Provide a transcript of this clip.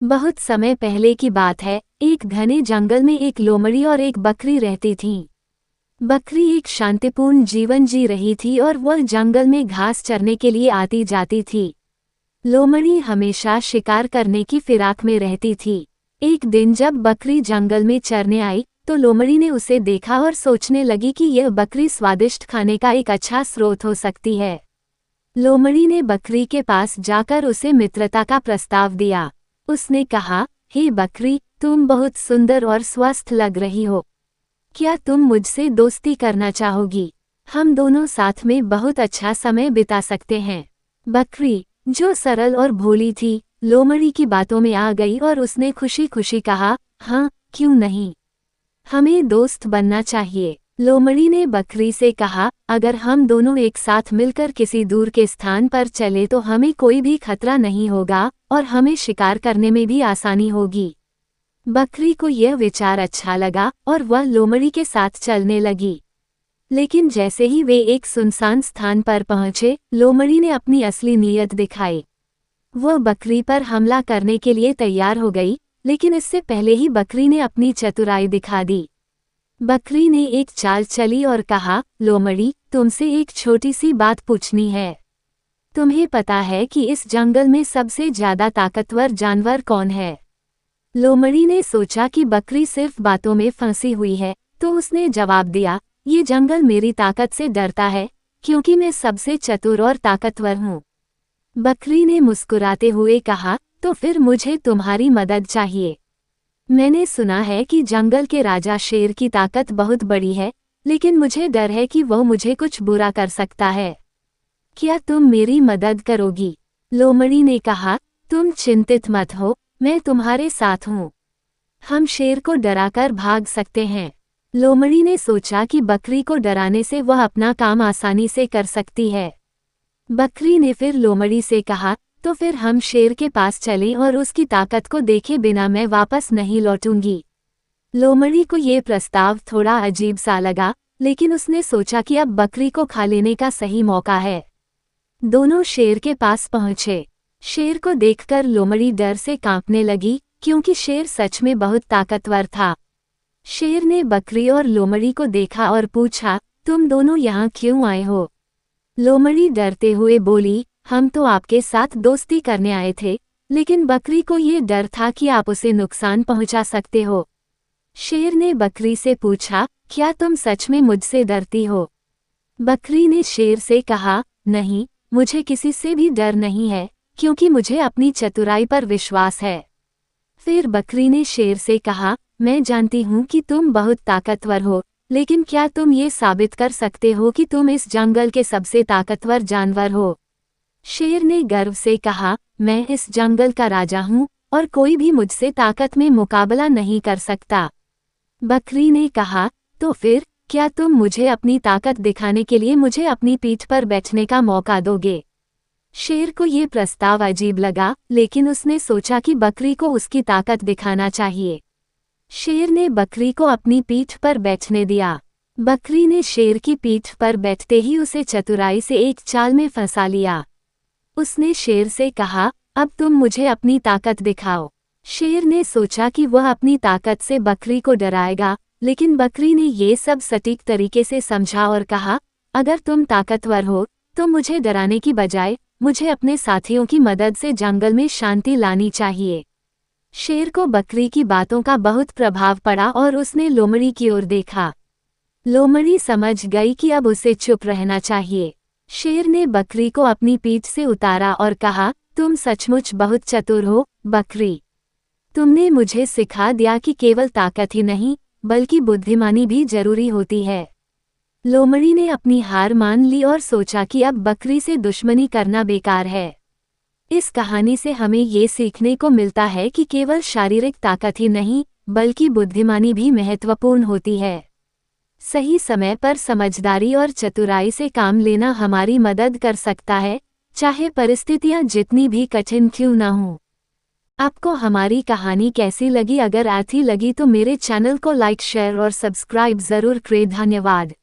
बहुत समय पहले की बात है। एक घने जंगल में एक लोमड़ी और एक बकरी रहती थीं। बकरी एक शांतिपूर्ण जीवन जी रही थी और वह जंगल में घास चरने के लिए आती जाती थी। लोमड़ी हमेशा शिकार करने की फिराक में रहती थी। एक दिन जब बकरी जंगल में चरने आई तो लोमड़ी ने उसे देखा और सोचने लगी कि यह बकरी स्वादिष्ट खाने का एक अच्छा स्रोत हो सकती है। लोमड़ी ने बकरी के पास जाकर उसे मित्रता का प्रस्ताव दिया। उसने कहा, हे बकरी, तुम बहुत सुंदर और स्वस्थ लग रही हो। क्या तुम मुझसे दोस्ती करना चाहोगी? हम दोनों साथ में बहुत अच्छा समय बिता सकते हैं। बकरी, जो सरल और भोली थी, लोमड़ी की बातों में आ गई और उसने खुशी खुशी कहा, हाँ, क्यों नहीं, हमें दोस्त बनना चाहिए। लोमड़ी ने बकरी से कहा, अगर हम दोनों एक साथ मिलकर किसी दूर के स्थान पर चले तो हमें कोई भी खतरा नहीं होगा और हमें शिकार करने में भी आसानी होगी। बकरी को यह विचार अच्छा लगा और वह लोमड़ी के साथ चलने लगी। लेकिन जैसे ही वे एक सुनसान स्थान पर पहुंचे, लोमड़ी ने अपनी असली नीयत दिखाई। वह बकरी पर हमला करने के लिए तैयार हो गई, लेकिन इससे पहले ही बकरी ने अपनी चतुराई दिखा दी। बकरी ने एक चाल चली और कहा, लोमड़ी, तुमसे एक छोटी सी बात पूछनी है। तुम्हें पता है कि इस जंगल में सबसे ज्यादा ताकतवर जानवर कौन है? लोमड़ी ने सोचा कि बकरी सिर्फ बातों में फंसी हुई है, तो उसने जवाब दिया, ये जंगल मेरी ताकत से डरता है, क्योंकि मैं सबसे चतुर और ताकतवर हूँ। बकरी ने मुस्कुराते हुए कहा, तो फिर मुझे तुम्हारी मदद चाहिए। मैंने सुना है कि जंगल के राजा शेर की ताकत बहुत बड़ी है, लेकिन मुझे डर है कि वह मुझे कुछ बुरा कर सकता है। क्या तुम मेरी मदद करोगी? लोमड़ी ने कहा, तुम चिंतित मत हो, मैं तुम्हारे साथ हूँ। हम शेर को डराकर भाग सकते हैं। लोमड़ी ने सोचा कि बकरी को डराने से वह अपना काम आसानी से कर सकती है। बकरी ने फिर लोमड़ी से कहा, तो फिर हम शेर के पास चलें और उसकी ताकत को देखे बिना मैं वापस नहीं लौटूंगी। लोमड़ी को ये प्रस्ताव थोड़ा अजीब सा लगा, लेकिन उसने सोचा कि अब बकरी को खा लेने का सही मौका है। दोनों शेर के पास पहुंचे। शेर को देखकर लोमड़ी डर से कांपने लगी, क्योंकि शेर सच में बहुत ताकतवर था। शेर ने बकरी और लोमड़ी को देखा और पूछा, तुम दोनों यहाँ क्यों आए हो? लोमड़ी डरते हुए बोली, हम तो आपके साथ दोस्ती करने आए थे, लेकिन बकरी को ये डर था कि आप उसे नुकसान पहुंचा सकते हो। शेर ने बकरी से पूछा, क्या तुम सच में मुझसे डरती हो? बकरी ने शेर से कहा, नहीं, मुझे किसी से भी डर नहीं है, क्योंकि मुझे अपनी चतुराई पर विश्वास है। फिर बकरी ने शेर से कहा, मैं जानती हूँ कि तुम बहुत ताकतवर हो, लेकिन क्या तुम ये साबित कर सकते हो कि तुम इस जंगल के सबसे ताकतवर जानवर हो? शेर ने गर्व से कहा, मैं इस जंगल का राजा हूँ और कोई भी मुझसे ताकत में मुकाबला नहीं कर सकता। बकरी ने कहा, तो फिर क्या तुम मुझे अपनी ताकत दिखाने के लिए मुझे अपनी पीठ पर बैठने का मौका दोगे? शेर को ये प्रस्ताव अजीब लगा, लेकिन उसने सोचा कि बकरी को उसकी ताकत दिखाना चाहिए। शेर ने बकरी को अपनी पीठ पर बैठने दिया। बकरी ने शेर की पीठ पर बैठते ही उसे चतुराई से एक चाल में फंसा लिया। उसने शेर से कहा, अब तुम मुझे अपनी ताकत दिखाओ। शेर ने सोचा कि वह अपनी ताकत से बकरी को डराएगा, लेकिन बकरी ने ये सब सटीक तरीके से समझा और कहा, अगर तुम ताकतवर हो तो मुझे डराने की बजाय मुझे अपने साथियों की मदद से जंगल में शांति लानी चाहिए। शेर को बकरी की बातों का बहुत प्रभाव पड़ा और उसने लोमड़ी की ओर देखा। लोमड़ी समझ गई कि अब उसे चुप रहना चाहिए। शेर ने बकरी को अपनी पीठ से उतारा और कहा, तुम सचमुच बहुत चतुर हो, बकरी। तुमने मुझे सिखा दिया कि केवल ताकत ही नहीं, बल्कि बुद्धिमानी भी जरूरी होती है। लोमड़ी ने अपनी हार मान ली और सोचा कि अब बकरी से दुश्मनी करना बेकार है। इस कहानी से हमें ये सीखने को मिलता है कि केवल शारीरिक ताकत ही नहीं, बल्कि बुद्धिमानी भी महत्वपूर्ण होती है। सही समय पर समझदारी और चतुराई से काम लेना हमारी मदद कर सकता है, चाहे परिस्थितियां जितनी भी कठिन क्यों न हों। आपको हमारी कहानी कैसी लगी? अगर अच्छी लगी तो मेरे चैनल को लाइक, शेयर और सब्सक्राइब जरूर करें। धन्यवाद।